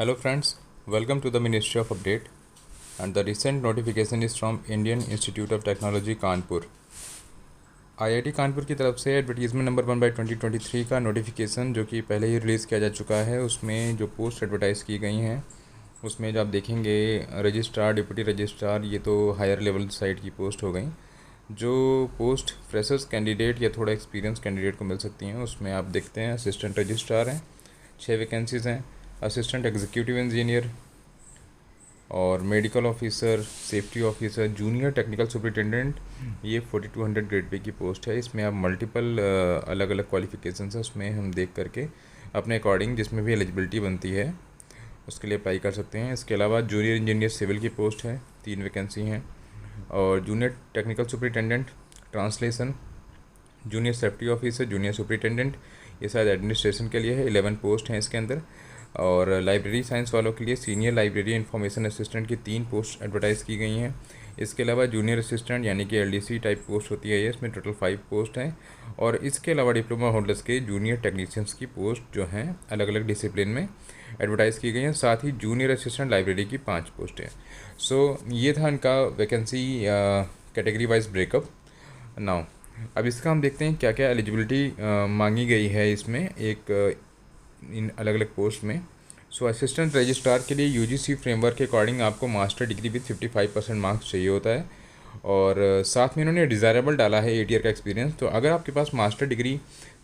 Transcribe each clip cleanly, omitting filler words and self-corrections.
Hello friends, welcome to the Ministry of Update, and the recent notification is from Indian Institute of Technology Kanpur. IIT Kanpur की तरफ से advertisement number 1/2023 का notification जो कि पहले ही release किया जा चुका है, उसमें जो पोस्ट एडवर्टाइज़ की गई हैं उसमें जो आप देखेंगे रजिस्ट्रार, डिप्टी रजिस्ट्रार, ये तो हायर लेवल साइड की पोस्ट हो गई। जो पोस्ट फ्रेशर्स कैंडिडेट या थोड़ा एक्सपीरियंस कैंडिडेट को मिल सकती हैं उसमें आप देखते हैं असिस्टेंट रजिस्ट्रार हैं, 6 वैकेंसीज़ हैं, असिस्टेंट एग्जीक्यूटिव इंजीनियर और medical officer, safety officer, junior technical superintendent, ये 4200 ग्रेड पे की पोस्ट है। इसमें आप मल्टीपल अलग अलग क्वालिफिकेशंस है, उसमें हम देख करके अपने अकॉर्डिंग जिसमें भी एलिजिबिलिटी बनती है उसके लिए अप्लाई कर सकते हैं। इसके अलावा जूनियर इंजीनियर सिविल की पोस्ट है, 3 वैकेंसी हैं, और junior technical superintendent translation, junior safety officer, junior superintendent, ये शायद एडमिनिस्ट्रेशन के लिए है, 11 पोस्ट हैं इसके अंदर। और लाइब्रेरी साइंस वालों के लिए सीनियर लाइब्रेरी इंफॉर्मेशन असिस्टेंट की 3 पोस्ट एडवर्टाइज़ की गई हैं। इसके अलावा जूनियर असिस्टेंट यानी कि एलडीसी टाइप पोस्ट होती है, ये इसमें टोटल 5 पोस्ट हैं। और इसके अलावा डिप्लोमा होल्डर्स के जूनियर टेक्नीशियंस की पोस्ट जो हैं अलग अलग डिसिप्लिन में एडवर्टाइज़ की गई हैं। साथ ही जूनियर असिस्टेंट लाइब्रेरी की 5 पोस्टें। सो ये था इनका vacancy category wise breakup. Now अब इसका हम देखते हैं क्या क्या एलिजिबिलिटी मांगी गई है इसमें इन अलग अलग पोस्ट में। सो असिस्टेंट रजिस्ट्रार के लिए यूजीसी फ्रेमवर्क के अकॉर्डिंग आपको मास्टर डिग्री विद 55% मार्क्स चाहिए होता है, और साथ में इन्होंने डिज़ायरेबल डाला है 8 ईयर का एक्सपीरियंस। तो अगर आपके पास मास्टर डिग्री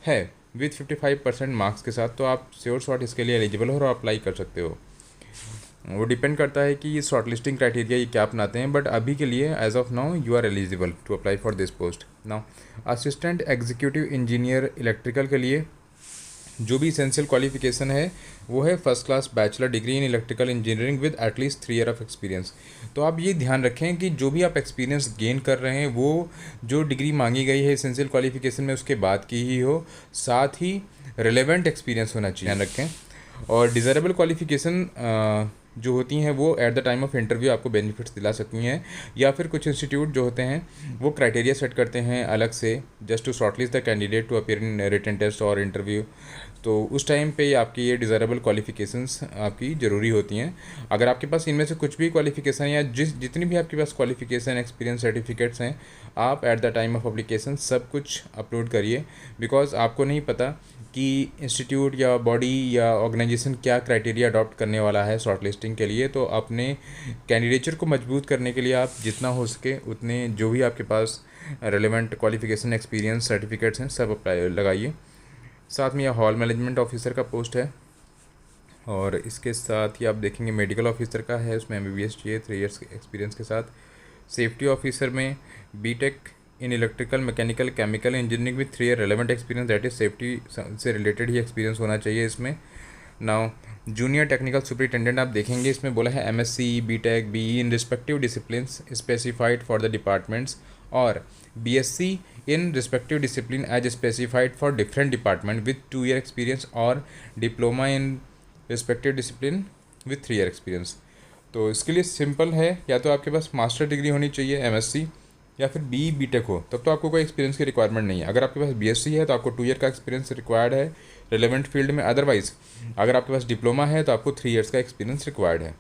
है विद 55% मार्क्स के साथ तो आप श्योर शॉर्ट इसके लिए एलिजिबल हो और अप्लाई कर सकते हो। वो डिपेंड करता है कि ये शॉर्ट लिस्टिंग क्राइटेरिया ये क्या अपनाते हैं, बट अभी के लिए as of now you are eligible to apply for this post. Now assistant executive engineer electrical के लिए जो भी इसेंशियल क्वालिफिकेशन है वो है first class bachelor degree in electrical engineering with at least 3 year of experience. तो आप ये ध्यान रखें कि जो भी आप एक्सपीरियंस गेन कर रहे हैं वो जो डिग्री मांगी गई है इसेंशियल क्वालिफिकेशन में उसके बाद की ही हो, साथ ही रिलेवेंट एक्सपीरियंस होना चाहिए, ध्यान रखें। और डिज़ायरेबल क्वालिफिकेशन जो होती हैं वो at the time of interview आपको बेनिफिट्स दिला सकती हैं, या फिर कुछ इंस्टीट्यूट जो होते हैं वो क्राइटेरिया सेट करते हैं अलग से just to shortlist the candidate to appear in written test और इंटरव्यू। तो उस टाइम पे आपकी ये डिज़ायरेबल क्वालिफिकेशंस आपकी ज़रूरी होती हैं। अगर आपके पास इनमें से कुछ भी क्वालिफिकेशन या जितनी भी आपके पास क्वालिफिकेशन, एक्सपीरियंस सर्टिफिकेट्स हैं, आप eight the time of application सब कुछ अपलोड करिए, बिकॉज आपको नहीं पता कि इंस्टीट्यूट या बॉडी या ऑर्गेनाइजेशन क्या क्राइटेरिया अडॉप्ट करने वाला है शॉर्ट लिस्टिंग के लिए। तो अपने कैंडिडेचर को मजबूत करने के लिए आप जितना हो सके उतने जो भी आपके पास रेलेवेंट क्वालिफिकेशन, एक्सपीरियंस सर्टिफिकेट्स हैं सब अप्लाई लगाइए। साथ में यह हॉल मैनेजमेंट ऑफिसर का पोस्ट है, और इसके साथ ही आप देखेंगे मेडिकल ऑफिसर का है, उसमें MBBS चाहिए 3 ईयर्स एक्सपीरियंस के साथ। सेफ्टी ऑफिसर में BTech in electrical, mechanical, chemical engineering with 3 year relevant experience, that is safety से रिलेटेड ही एक्सपीरियंस होना चाहिए इसमें। नाउ जूनियर टेक्निकल सुपरिटेंडेंट आप देखेंगे इसमें बोला है MSc, BTech, BE in respective disciplines specified for the departments, और BSc in respective discipline as specified for different department with 2 year experience, और diploma in respective discipline with 3 year experience। तो इसके लिए सिंपल है, या तो आपके पास मास्टर डिग्री होनी चाहिए MSc, या फिर BE BTech हो, तब तो आपको कोई एक्सपीरियंस की रिक्वायरमेंट नहीं है। अगर आपके पास BSc है तो आपको 2 ईयर का एक्सपीरियंस रिक्वायर्ड है रिलेवेंट फील्ड में, अदरवाइज अगर आपके पास डिप्लोमा है तो आपको 3 ईयर्स का एक्सपीरियंस रिक्वायर्ड है।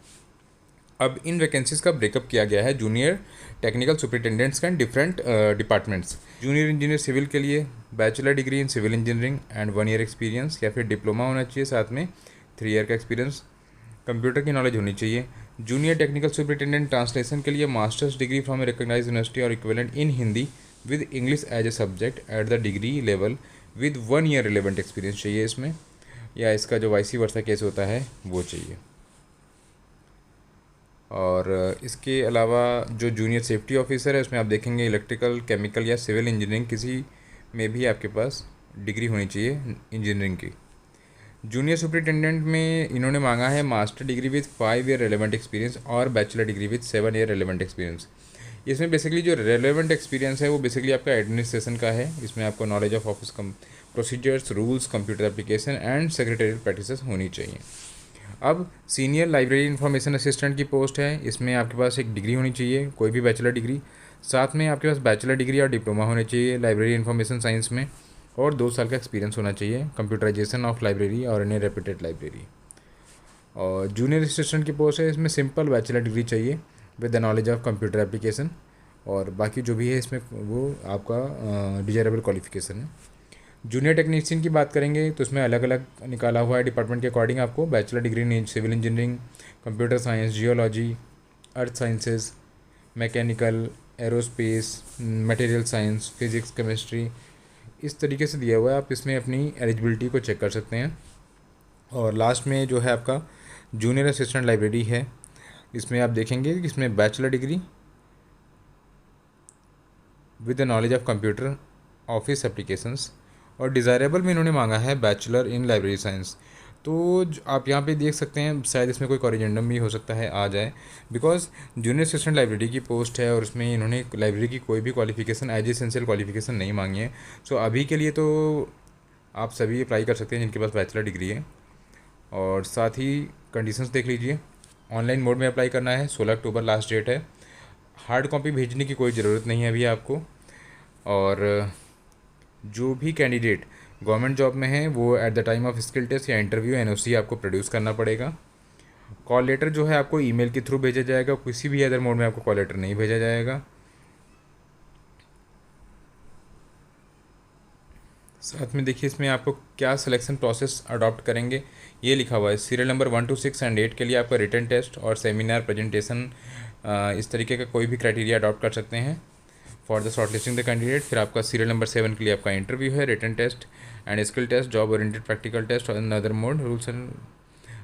अब इन वैकेंसीज़ का ब्रेकअप किया गया है जूनियर टेक्निकल सुपरिटेंडेंट्स का different departments. Junior engineer civil के लिए bachelor degree in civil engineering and 1 year experience, या फिर डिप्लोमा होना चाहिए साथ में 3 ईयर का एक्सपीरियंस, कंप्यूटर की नॉलेज होनी चाहिए। जूनियर टेक्निकल सुपरिटेंडेंट ट्रांसलेशन के लिए masters degree from a recognised university और equivalent in Hindi with English as a subject at the degree level with 1 year relevant experience चाहिए इसमें, या इसका जो वाइसी वर्सा केस होता है वो चाहिए। और इसके अलावा जो जूनियर सेफ्टी ऑफिसर है उसमें आप देखेंगे इलेक्ट्रिकल, केमिकल या सिविल इंजीनियरिंग किसी में भी आपके पास डिग्री होनी चाहिए इंजीनियरिंग की। जूनियर सुपरिटेंडेंट में इन्होंने मांगा है master degree with 5 year relevant experience और bachelor degree with 7 year relevant experience. इसमें बेसिकली जो रेलेवेंट एक्सपीरियंस है वो बेसिकली आपका एडमिनिस्ट्रेशन का है। इसमें आपको knowledge of office procedures, rules, computer application and secretarial practices होनी चाहिए। अब सीनियर लाइब्रेरी इंफॉर्मेशन असिस्टेंट की पोस्ट है, इसमें आपके पास एक डिग्री होनी चाहिए, कोई भी बैचलर डिग्री, साथ में आपके पास बैचलर डिग्री और डिप्लोमा होने चाहिए लाइब्रेरी इंफॉर्मेशन साइंस में, और 2 साल का एक्सपीरियंस होना चाहिए कंप्यूटराइजेशन ऑफ लाइब्रेरी और अन्य रेप्यूटेड लाइब्रेरी। और जूनियर असिस्टेंट की पोस्ट है, इसमें सिंपल बैचलर डिग्री चाहिए with the knowledge of computer application, और बाकी जो भी है इसमें वो आपका डिजायरेबल क्वालिफिकेशन है। जूनियर टेक्नीशियन की बात करेंगे तो इसमें अलग अलग निकाला हुआ है डिपार्टमेंट के अकॉर्डिंग। आपको bachelor degree in civil engineering, computer science, geology, earth sciences, mechanical, aerospace, material science, physics, chemistry, इस तरीके से दिया हुआ है। आप इसमें अपनी एलिजिबिलिटी को चेक कर सकते हैं। और लास्ट में जो है आपका जूनियर असिस्टेंट लाइब्रेरी है, इसमें आप देखेंगे कि इसमें bachelor degree with the knowledge of computer office applications, और डिज़ायरेबल में इन्होंने मांगा है बैचलर इन लाइब्रेरी साइंस। तो आप यहाँ पे देख सकते हैं, शायद इसमें कोई कॉरिजेंडम भी हो सकता है आ जाए, बिकॉज जूनियर असिस्टेंट लाइब्रेरी की पोस्ट है और उसमें इन्होंने लाइब्रेरी की कोई भी क्वालिफिकेशन एज एसेंशियल क्वालिफिकेशन नहीं मांगी है। सो अभी के लिए तो आप सभी अप्लाई कर सकते हैं जिनके पास बैचलर डिग्री है। और साथ ही कंडीशंस देख लीजिए, ऑनलाइन मोड में अप्लाई करना है, 16 अक्टूबर लास्ट डेट है। हार्ड कॉपी भेजने की कोई ज़रूरत नहीं है अभी आपको। और जो भी कैंडिडेट गवर्नमेंट जॉब में है वो at the time of skill test या इंटरव्यू एनओसी आपको प्रोड्यूस करना पड़ेगा। कॉल लेटर जो है आपको ईमेल के थ्रू भेजा जाएगा, किसी भी अदर मोड में आपको कॉल लेटर नहीं भेजा जाएगा। साथ में देखिए इसमें आपको क्या सिलेक्शन प्रोसेस अडॉप्ट करेंगे ये लिखा हुआ है। सीरियल नंबर 1 to 6 एंड 8 के लिए आपका रिटन टेस्ट और सेमिनार प्रेजेंटेशन, इस तरीके का कोई भी क्राइटेरिया अडॉप्ट कर सकते हैं for the short listing the candidate. फिर आपका सीरियल नंबर 7 के लिए आपका इंटरव्यू है, written test and skill test, job oriented practical test और other mode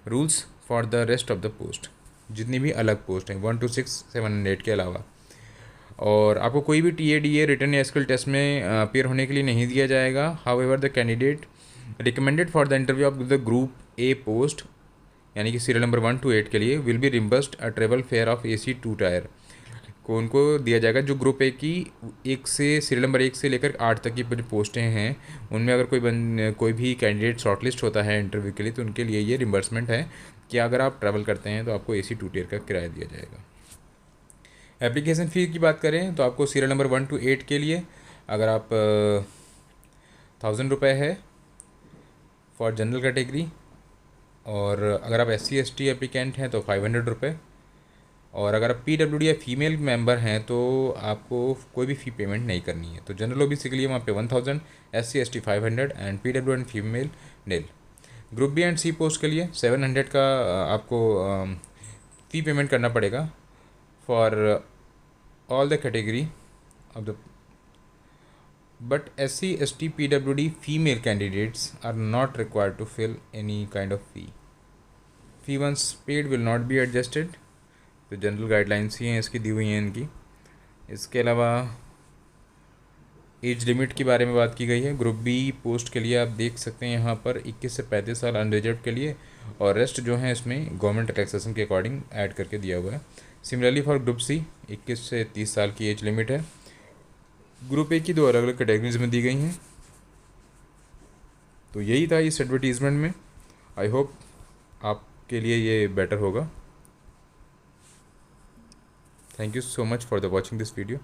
rules for the rest of the post, जितनी भी अलग पोस्ट हैं 1 to 6, 7 एंड 8 के अलावा। और आपको कोई भी TADA रिटर्न या स्किल टेस्ट में अपेयर होने के लिए नहीं दिया जाएगा। However the candidate recommended for the interview of the group A post, यानी कि सीरियल नंबर 1 to 8 के लिए, will be reimbursed a travel fare of AC 2 tier को उनको दिया जाएगा। जो ग्रुप ए की सीरियल नंबर 1 से लेकर 8 तक की जो पोस्टें हैं उनमें अगर कोई भी कैंडिडेट शॉर्टलिस्ट होता है इंटरव्यू के लिए तो उनके लिए ये रिम्बर्समेंट है कि अगर आप ट्रैवल करते हैं तो आपको AC 2 टायर का किराया दिया जाएगा। एप्लीकेशन फ़ी की बात करें तो आपको सीरियल नंबर 1 to 8 के लिए अगर आप 1000 रुपये है फॉर जनरल कैटेगरी, और अगर आप SC ST एप्लीकेंट हैं तो 500 रुपये, और अगर आप PWD या फीमेल मेंबर हैं तो आपको कोई भी फ़ी पेमेंट नहीं करनी है। तो जनरल OBC के लिए वहाँ पे 1000, SC ST 500 and PWD and female nil. Group B and C post के लिए 700 का आपको फ़ी पेमेंट करना पड़ेगा for all the category of the, but SC ST PWD female candidates are not required to fill any kind of fee. Fee once paid will not be adjusted। तो general guidelines ही हैं इसकी दी हुई हैं इनकी। इसके अलावा एज लिमिट के बारे में बात की गई है। ग्रुप B पोस्ट के लिए आप देख सकते हैं यहाँ पर 21 से 35 साल अनरिजर्व के लिए, और रेस्ट जो है इसमें गवर्नमेंट टैक्सेशन के अकॉर्डिंग ऐड करके दिया हुआ है। सिमिलरली फॉर ग्रुप C 21 से 30 साल की एज लिमिट है। ग्रुप A की 2 अलग अलग कैटेगरीज में दी गई हैं। तो यही था इस एडवर्टीज़मेंट में। आई होप आपके लिए ये बेटर होगा। Thank you so much for the watching this video.